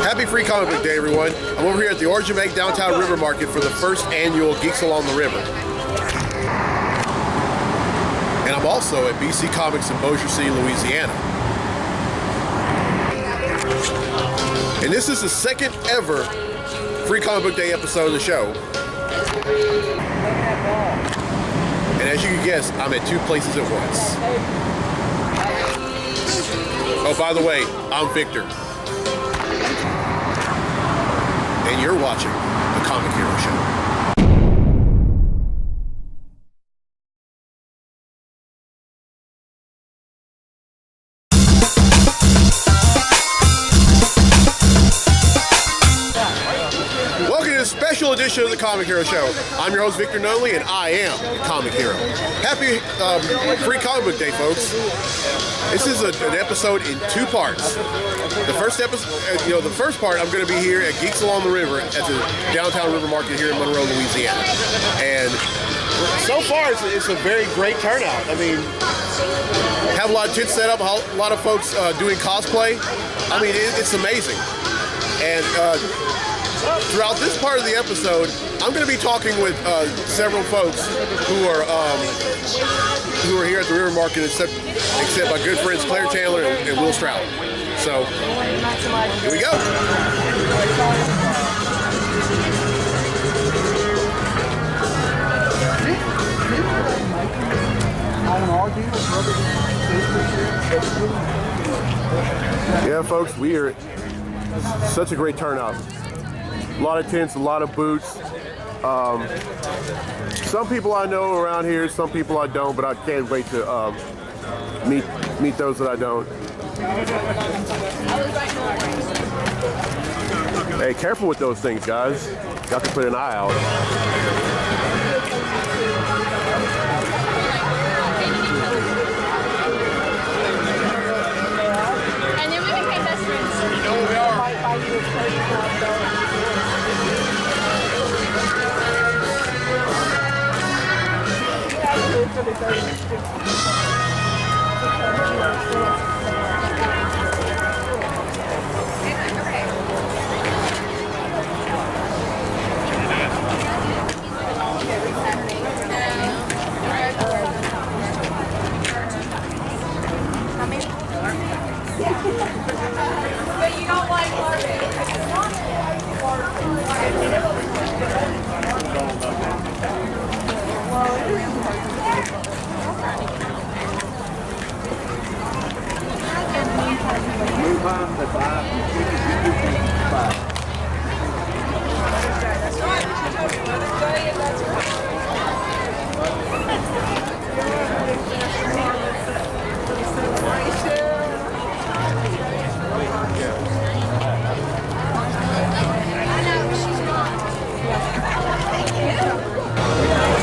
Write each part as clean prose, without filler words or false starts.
Happy Free Comic Book Day, everyone. I'm over here at the Origin Bank Downtown River Market for the first annual Geeks Along the River. And I'm also at BC Comics in Bossier City, Louisiana. And this is the second ever Free Comic Book Day episode of the show. And as you can guess, I'm at two places at once. Oh, by the way, I'm Victor. And you're watching The Comic Hero Show. Special edition of the Comic Hero Show. I'm your host, Victor Nunley, and I am the Comic Hero. Happy Free Comic Book Day, folks. This is an episode in two parts. The first episode, the first part, I'm going to be here at Geeks Along the River at the Downtown River Market here in Monroe, Louisiana. And so far, it's a very great turnout. I mean, have a lot of tents set up, a lot of folks doing cosplay. I mean, it's amazing. And throughout this part of the episode, I'm going to be talking with several folks who are here at the River Market, except my good friends Claire Chandler and Will Stroud. So here we go. Yeah, folks, we are such a great turnout. A lot of tents, a lot of booths. Some people I know around here, some people I don't, but I can't wait to meet those that I don't. Hey, careful with those things, guys. Got to put an eye out. But you don't like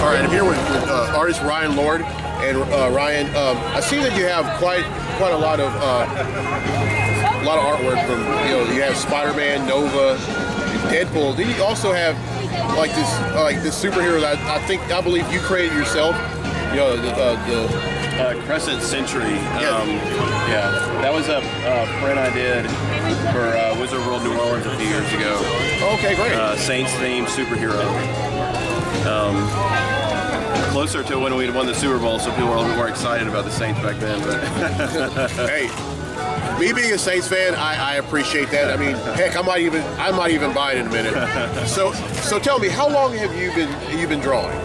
All right, I'm here with artist Ryan Lord, and Ryan, I see that you have quite a lot of artwork from you have Spider-Man, Nova, Deadpool. Then you also have this superhero that I believe you created yourself. The Crescent Century. Yeah, that was a print I did for Wizard World New Orleans a few years ago. Okay, great. Saints themed superhero. Closer to when we won the Super Bowl, so people were a little more excited about the Saints back then. But hey, me being a Saints fan, I appreciate that. I mean, heck, I might even buy it in a minute. So tell me, how long have you been drawing?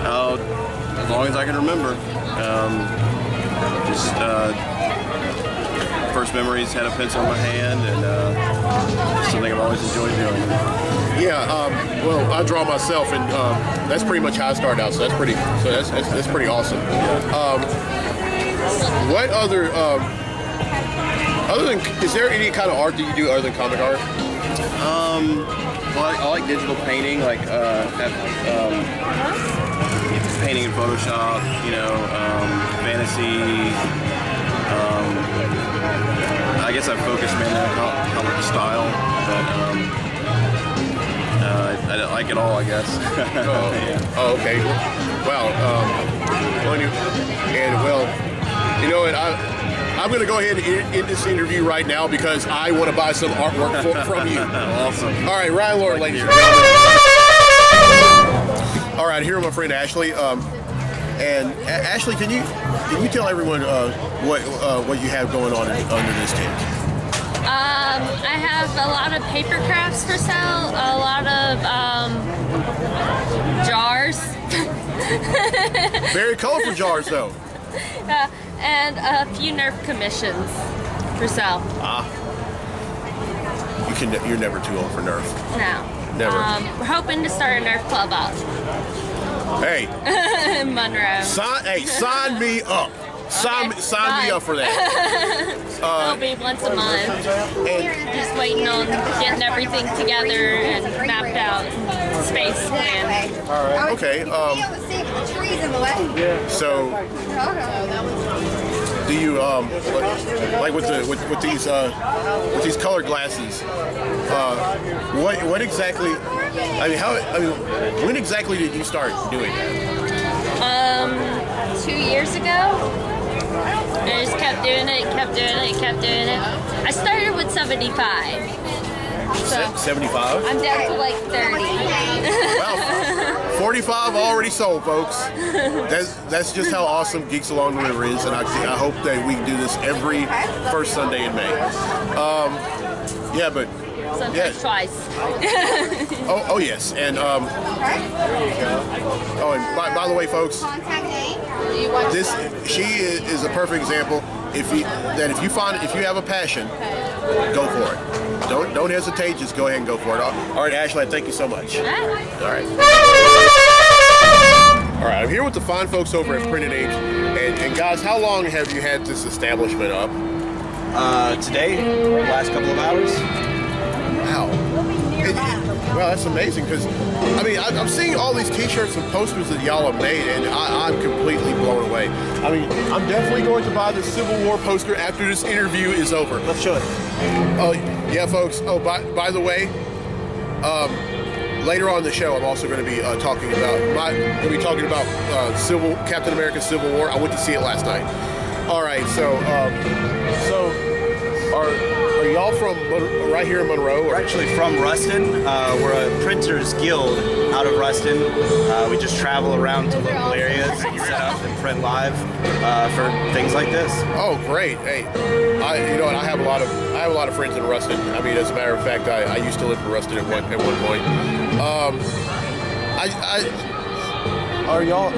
As long as I can remember. First memories, had a pencil in my hand, and just something I've always enjoyed doing. Yeah, well, I draw myself, and that's pretty much how I started out. So that's pretty awesome. What other than, is there any kind of art that you do other than comic art? Well, I like digital painting, painting in Photoshop, fantasy. I guess I focus mainly on comic style, but I like it all, I guess. Yeah. Oh, okay. Wow. I'm going to go ahead and end this interview right now because I want to buy some artwork from you. Awesome. All right, Ryan Lord, ladies and gentlemen. All right, here with my friend Ashley. And Ashley, can you tell everyone what you have going on under this tent? I have a lot of paper crafts for sale, a lot of jars. Very colorful jars, though. And a few Nerf commissions for sale. You're never too old for Nerf. No. Never. We're hoping to start a Nerf club out Hey, in Monroe. sign me up. Sign me up for that. It'll be once a month. Just waiting on getting everything together and mapped out, space planned. Okay. So, do you like with these colored glasses? What exactly? When exactly did you start doing that? 2 years ago. I just kept doing it. I started with 75. So 75? I'm down to like 30. Wow, 45 already sold, folks. That's just how awesome Geeks Along the River is, and I hope that we can do this every first Sunday in May. Sometimes twice. Oh yes, and and by the way, folks, she is a perfect example. If you have a passion, go for it. Don't hesitate. Just go ahead and go for it. All right, Ashley, thank you so much. All right. All right, I'm here with the fine folks over at Printed Ink, and guys, how long have you had this establishment up? Today, last couple of hours. Wow. Well, that's amazing because, I'm seeing all these t-shirts and posters that y'all have made, and I'm completely blown away. I'm definitely going to buy the Civil War poster after this interview is over. Let's show it. Oh, yeah, folks. Oh, by the way, later on in the show, I'm also going to be talking about Captain America Civil War. I went to see it last night. All right, so are y'all from right here in Monroe? We're actually from Ruston. We're a printers guild out of Ruston. We just travel around to local areas and set up and print live for things like this. Oh, great! Hey, I have a lot of friends in Ruston. As a matter of fact, I used to live in Ruston at one point. Are y'all?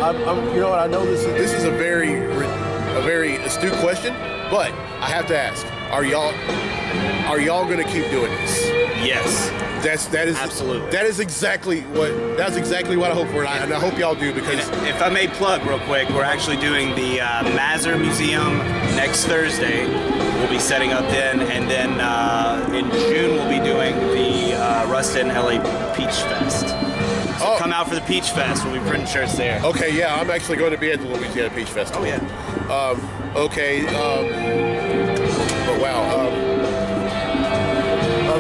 I know this is a very astute question, but I have to ask: Are y'all going to keep doing this? Yes. That is absolutely. That's exactly what I hope for, and I hope y'all do because. If I may plug real quick, we're actually doing the Mazur Museum next Thursday. We'll be setting up then, and then in June we'll be doing the Ruston LA Peach Fest. So come out for the Peach Fest. We'll be printing shirts there. Okay, yeah, I'm actually going to be at the Louisiana Peach Festival. Oh yeah. Okay. But wow.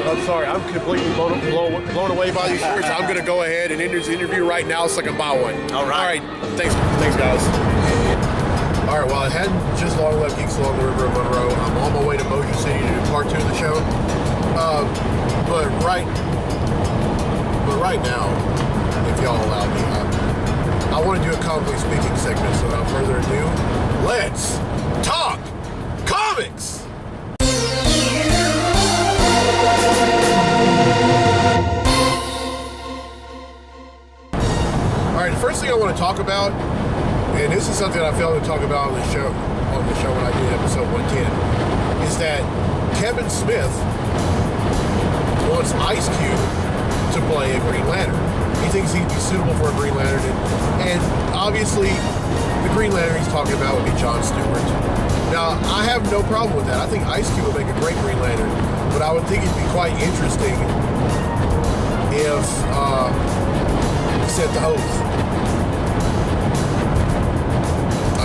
I'm sorry. I'm completely blown away by these shirts. I'm going to go ahead and end this interview right now so I can buy one. All right. Thanks, guys. All right. Well, I hadn't just long left Geeks Along the River of Monroe. I'm on my way to Motor City to do part 2 of the show. But right now, if y'all allow me, I want to do a comically speaking segment. So without further ado, let's talk comics. All right, the first thing I want to talk about, and this is something I failed to talk about on the show when I did episode 110, is that Kevin Smith wants Ice Cube to play a Green Lantern. He thinks he'd be suitable for a Green Lantern, and obviously the Green Lantern he's talking about would be John Stewart. Now, I have no problem with that. I think Ice Cube would make a great Green Lantern, but I would think it'd be quite interesting if he said the oath.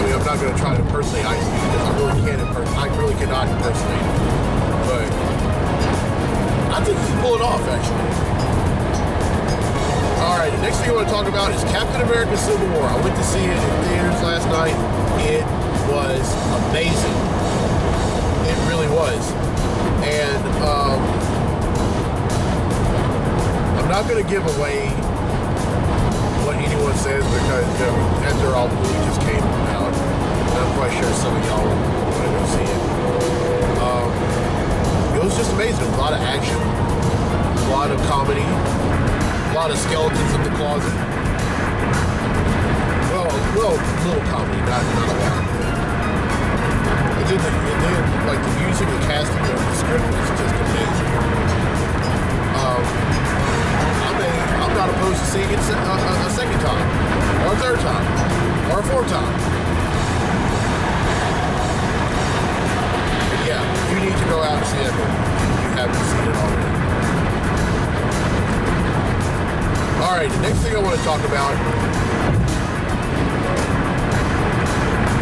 I'm not going to try to impersonate Ice Cube because I really cannot impersonate him. But I think he can pull it off, actually. Alright, the next thing I want to talk about is Captain America Civil War. I went to see it in theaters last night. It was amazing. It really was. And I'm not going to give away what anyone says because after all the movie just came out, and I'm quite sure some of y'all want to go see it. It was just amazing. A lot of action, a lot of comedy, a lot of skeletons in the closet. Well, little comedy, not a lot. And then like the music, the casting, the script was just amazing. I'm not opposed to seeing it a second time, or a third time, or a fourth time. But yeah, you need to go out and see it if you haven't seen it already. Alright, the next thing I want to talk about.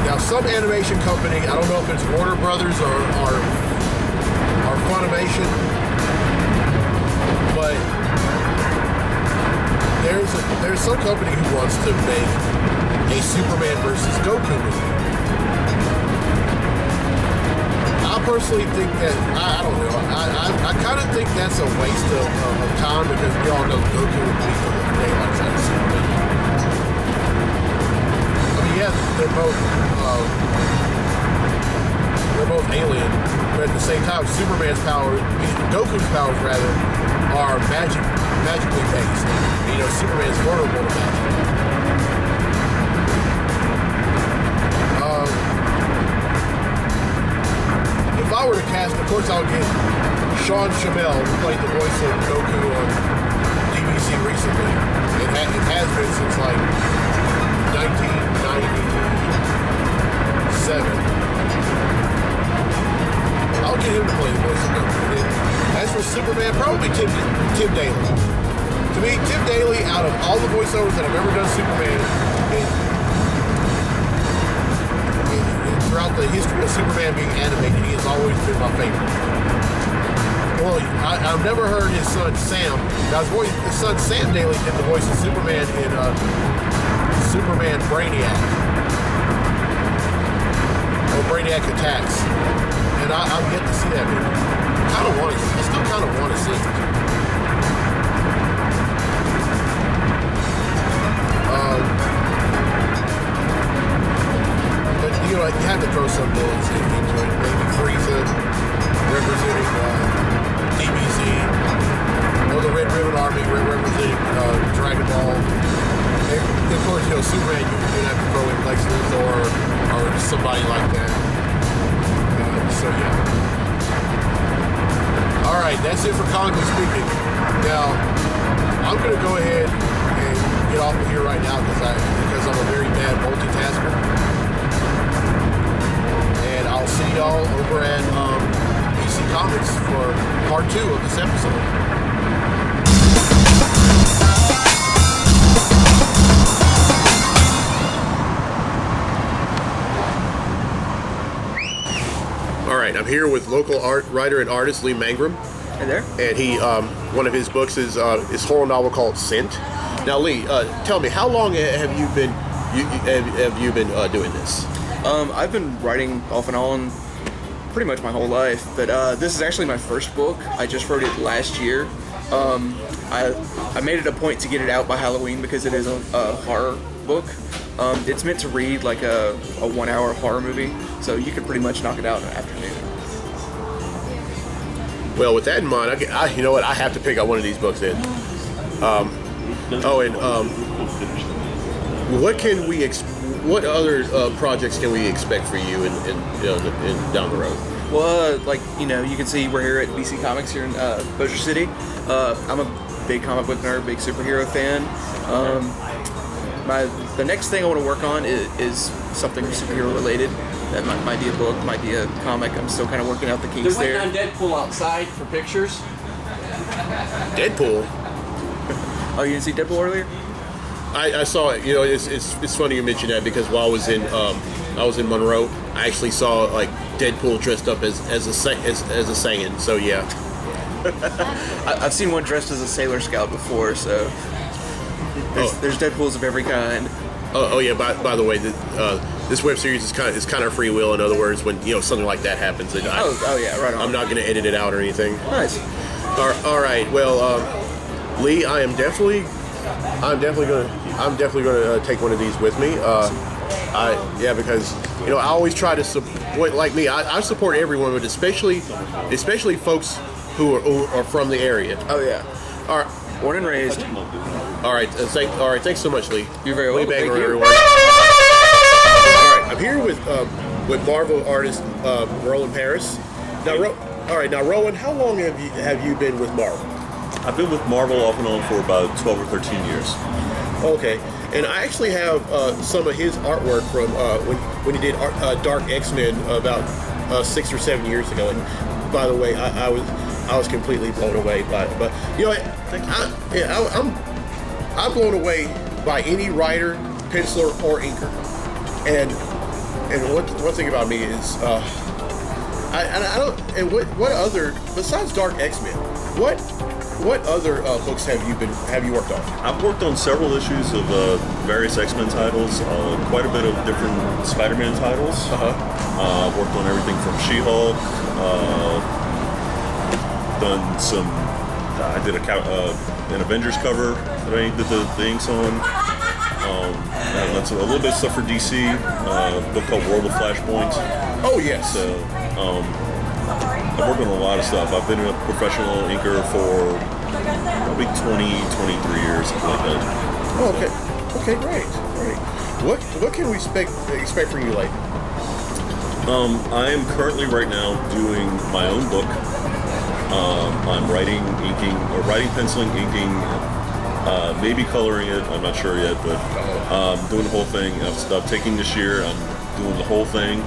Now, some animation company, I don't know if it's Warner Brothers or Funimation, but there's some company who wants to make a Superman versus Goku movie. I personally think that, I don't know, I kind of think that's a waste of time because we all know Goku would beat the daylights out of Superman. I mean, yeah, they're both alien, but at the same time, Superman's powers, Goku's powers rather, are magically based. You know, Superman's vulnerable to magic. If I were to cast, of course, I'll get Sean Chamel, who played the voice of Goku on DBZ recently. It has been since like 1997. I'll get him to play the voice of Goku. As for Superman, probably Tim Daly. To me, Tim Daly, out of all the voiceovers that have ever done Superman, throughout the history of Superman being animated, he has always been my favorite. Well, I've never heard his son Sam. Now his son Sam Daly did the voice of Superman in Superman Brainiac. Or Brainiac Attacks. And I'm yet to see that movie. I still kind of want to see it. But you know, you have to throw some villains into it. Maybe Frieza representing DBZ, or the Red Ribbon Army representing Dragon Ball. And of course, you know, Superman, you'd have to throw in Lex Luthor or somebody like that. So yeah. Alright, that's it for Comically Speaking. Now, I'm going to go ahead and get off of here right now because I'm a very bad multitasker. And I'll see y'all over at DC Comics for part 2 of this episode. All right, I'm here with local writer and artist Lee Mangrum. Hey there. And he, one of his books is his horror novel called Scent. Now, Lee, tell me, how long have you been doing this? I've been writing off and on pretty much my whole life, but this is actually my first book. I just wrote it last year. I made it a point to get it out by Halloween because it is a horror book. It's meant to read like a 1 hour horror movie, so you could pretty much knock it out in an afternoon. Well, with that in mind, you know what? I have to pick out one of these books then. What other projects can we expect for you in down the road? Well, like, you know, you can see we're here at DC Comics here in Bossier City. I'm a big comic book nerd, big superhero fan. The next thing I want to work on is something superhero related. That might be a book, might be a comic. I'm still kind of working out the kinks there. They're waiting on Deadpool outside for pictures. Deadpool? Oh, you didn't see Deadpool earlier? I saw it. You know, it's funny you mention that because while I was in Monroe, I actually saw like Deadpool dressed up as a Saiyan. So yeah. I've seen one dressed as a Sailor Scout before, so there's Deadpools of every kind. Oh yeah. By the way, this web series is kind of free will. In other words, when something like that happens, and Oh yeah, right on. I'm not going to edit it out or anything. Nice. All right. Well, Lee, I'm definitely going to take one of these with me. Because I always try to support. Like me, I support everyone, but especially folks who are from the area. Oh yeah. All right. Born and raised. All right. Thanks so much, Lee. You're very Lee welcome. Bagler, Thank you. everyone. All right. I'm here with Marvel artist Roland Paris. Now, Roland, how long have you been with Marvel? I've been with Marvel off and on for about 12 or 13 years. Okay, and I actually have some of his artwork from when he did Dark X-Men about 6 or 7 years ago. And by the way, I was completely blown away by it. But I'm blown away by any writer, penciler, or inker. And one thing about me is I don't. And what other besides Dark X-Men? What other books have you worked on? I've worked on several issues of various X-Men titles, quite a bit of different Spider-Man titles. I've worked on everything from She-Hulk. Done some. I did an Avengers cover that I did the inks on. I've done a little bit of stuff for DC. A book called World of Flashpoint. Oh yes. So I've worked on a lot of stuff. I've been a professional inker for probably 23 years, something like that. Oh, okay, great. What can we expect from you later? I am currently right now doing my own book. I'm writing, penciling, inking, maybe coloring it. I'm not sure yet, but doing the whole thing. I've taken this year. I'm doing the whole thing.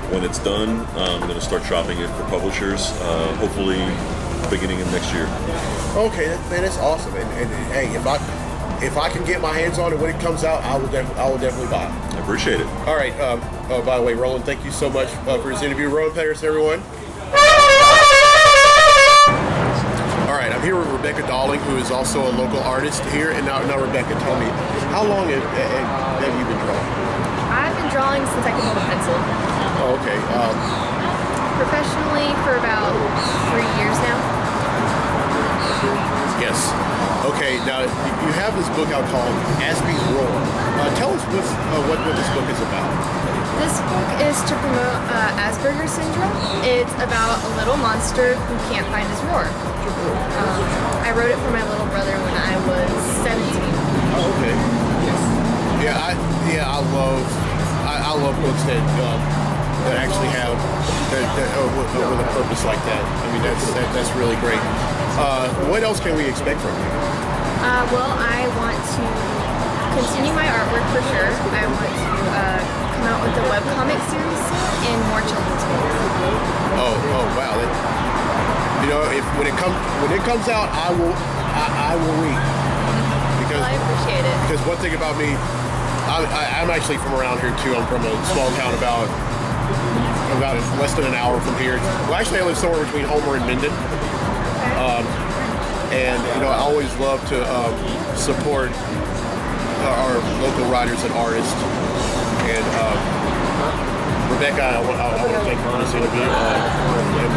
When it's done, I'm going to start shopping it for publishers, hopefully beginning of next year. Okay, man, that's awesome. And hey, if I can get my hands on it when it comes out, I will definitely buy it. I appreciate it. All right. By the way, Roland, thank you so much for this interview. Roland Paris, everyone. All right, I'm here with Rebecca Darling, who is also a local artist here. And now Rebecca, tell me, how long have you been drawing? I've been drawing since I could hold a pencil. Oh, okay. Professionally for about 3 years now. Yes. Okay. Now you have this book out called Aspie's Roar. Tell us what this book is about. This book is to promote Asperger's syndrome. It's about a little monster who can't find his roar. I wrote it for my little brother when I was 17. Oh, okay. I love books that actually have with a purpose like that. I mean, that's really great. What else can we expect from you? Well, I want to continue my artwork for sure. I want to come out with a webcomic series soon and more children's books. Oh wow! When it comes out, I will read. Because I appreciate it. Because one thing about me, I'm actually from around here too. I'm from a small town about less than an hour from here. Well, actually, I live somewhere between Homer and Minden. And I always love to support our local writers and artists. And Rebecca, I want to thank you for this interview and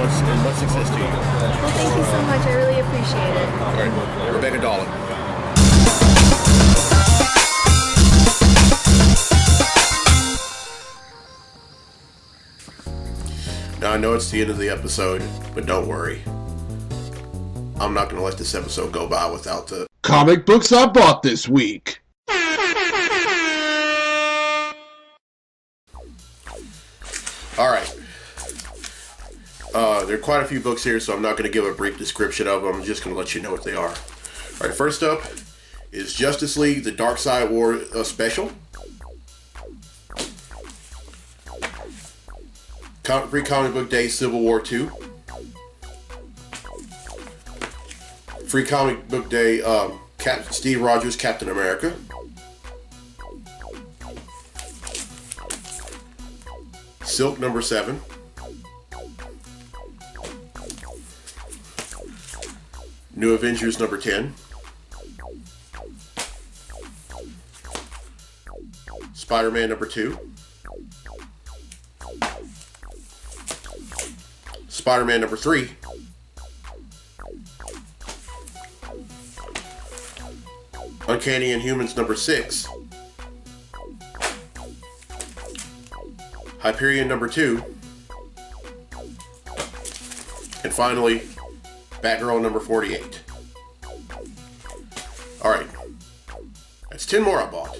much success to you. Well, thank you so much. I really appreciate it. All right, Rebecca Darling. Now I know it's the end of the episode, but don't worry. I'm not going to let this episode go by without the comic books I bought this week. Alright. There are quite a few books here, so I'm not going to give a brief description of them. I'm just going to let you know what they are. Alright, first up is Justice League, the Dark Side War Special. Free Comic Book Day, Civil War 2. Free Comic Book Day, Steve Rogers, Captain America. Silk number 7. New Avengers number 10. Spider-Man number 2. Spider-Man number 3. Uncanny Inhumans number 6. Hyperion number 2. And finally, Batgirl number 48. Alright. That's 10 more I bought,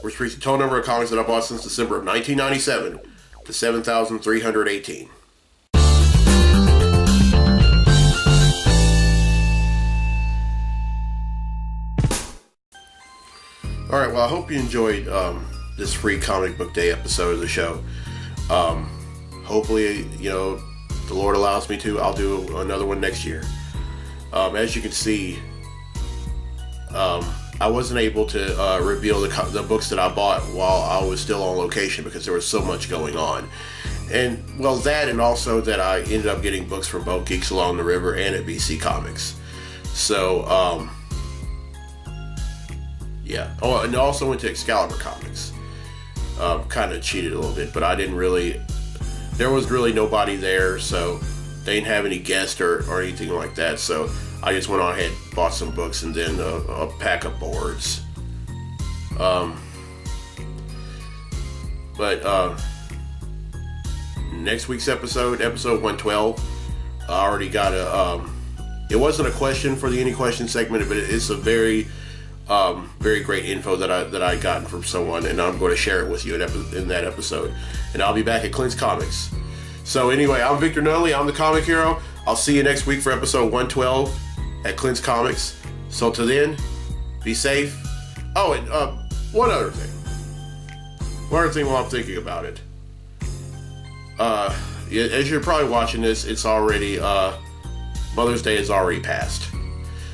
which brings the total number of comics that I bought since December of 1997 to 7,318. Alright, well, I hope you enjoyed this free comic book day episode of the show. Hopefully, the Lord allows me to. I'll do another one next year. As you can see, I wasn't able to reveal the books that I bought while I was still on location because there was so much going on. And, well, that and also that I ended up getting books from both Geeks Along the River and at BC Comics. So, yeah. Oh, and also went to Excalibur Comics. Kind of cheated a little bit, but I didn't really... There was really nobody there, so they didn't have any guests or anything like that, so I just went on ahead, bought some books, and then a pack of boards. But next week's episode 112, I already got it wasn't a question for the Any Question segment, but it's a very great info that I gotten from someone, and I'm going to share it with you in that episode. And I'll be back at Clint's Comics. So anyway, I'm Victor Nunley. I'm the Comic Hero. I'll see you next week for episode 112 at Clint's Comics. So till then, be safe. Oh, and one other thing while I'm thinking about it. As you're probably watching this, it's already Mother's Day is already passed.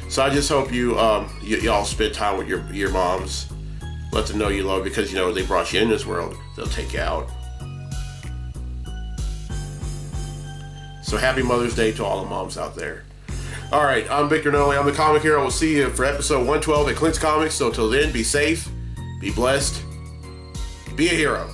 So I just hope y'all spend time with your moms. Let them know you love, because they brought you in this world. They'll take you out. So happy Mother's Day to all the moms out there. Alright, I'm Victor Nunley. I'm the Comic Hero. We'll see you for episode 112 at Clint's Comics. So till then, be safe, be blessed, be a hero.